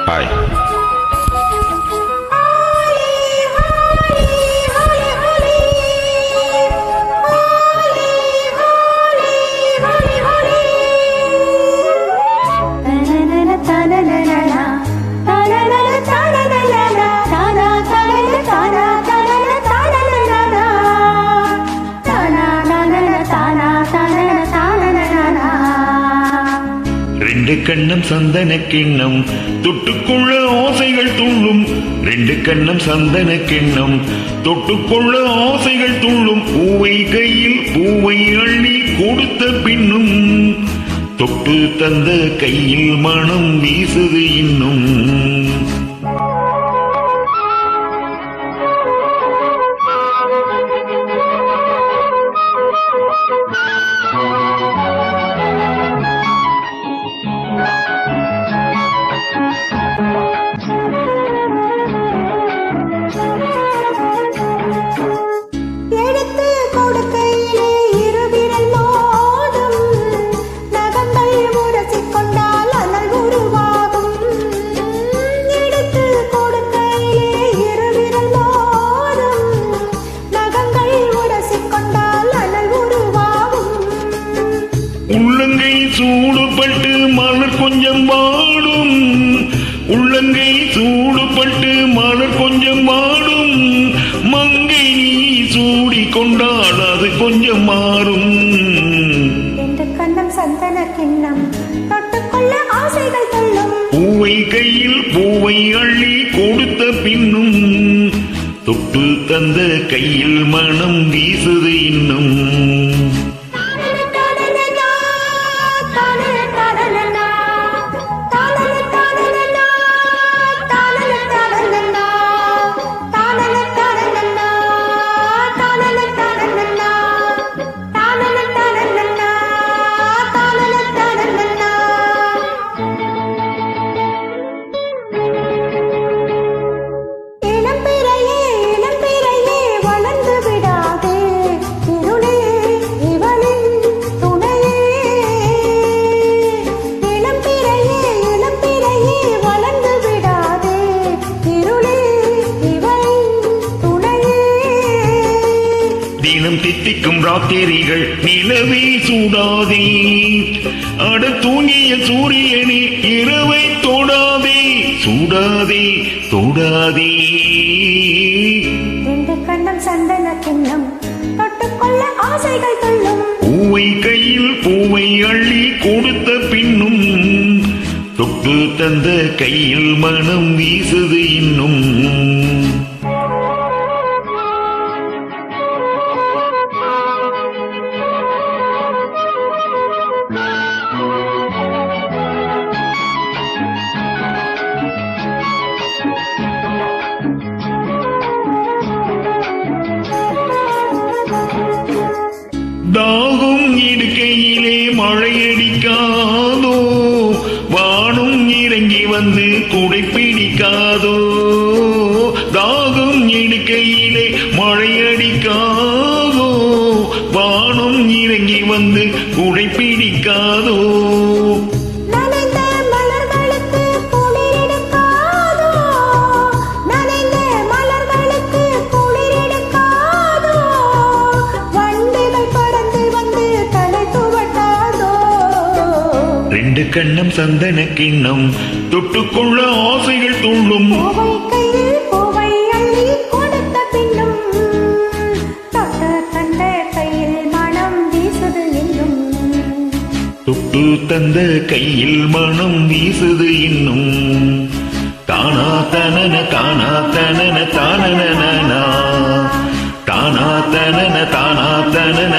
Hi. ரெண்டு கண்ணம் சந்தன கிண்ணம் தொட்டுக்கொள்ள ஆசைகள் துள்ளும். ரெண்டு கண்ணம் சந்தன கிண்ணம் தொட்டுக்கொள்ள ஆசைகள் துள்ளும். பூவை கையில் பூவை அள்ளி கொடுத்த பின்னும் தொட்டு தந்த கையில் மனம் வீசுது இன்னும். உள்ளங்கை சூடுபட்டு மலர் கொஞ்சம் வாடும். உள்ளங்கை சூடுபட்டு மலர் கொஞ்சம் வாடும். மங்கை நீ சூடி கொண்டால் அது கொஞ்சம் மாறும். ரெண்டு கண்ணம் சந்தன கிண்ணம் தொட்டுக்கொள்ள ஆசைகள் துள்ளும். பூவை கையில் பூவை அள்ளி கொடுத்த பின்னும் தொட்டு தந்த கையில் மனம் வீசுது இன்னும். தினம் தித்திக்கும் ராத்திரிகள் நிலவே சூடாதே. அட தூங்கிய சூரியனே இரவை தொடாதே. சூடாதே தொடாதே. ரெண்டு கண்ணம் சந்தன கிண்ணம் தொட்டுக்கொள்ள ஆசைகள் துள்ளும். பூவை கையில் பூவை அள்ளி கொடுத்த பின்னும் தொட்டு தந்த கையில் மனம் வீசுது இன்னும். தாகம் இடுக்கையிலே மழையடிக்காதோ. வானும் இறங்கி வந்து குடை பிடிக்காதோ. தாகம் இடுக்கையிலே மழையடிக்காதோ. வானும் இறங்கி வந்து குடை பிடிக்காதோ. ரெண்டு கண்ணம் சந்தன கிண்ணம் தொட்டுக்கொள்ள ஆசைகள் துள்ளும். தொட்டு தந்த கையில் மனம் வீசுது இன்னும். தானா தனன தானா தனன தானன தானா தனன தானா தனன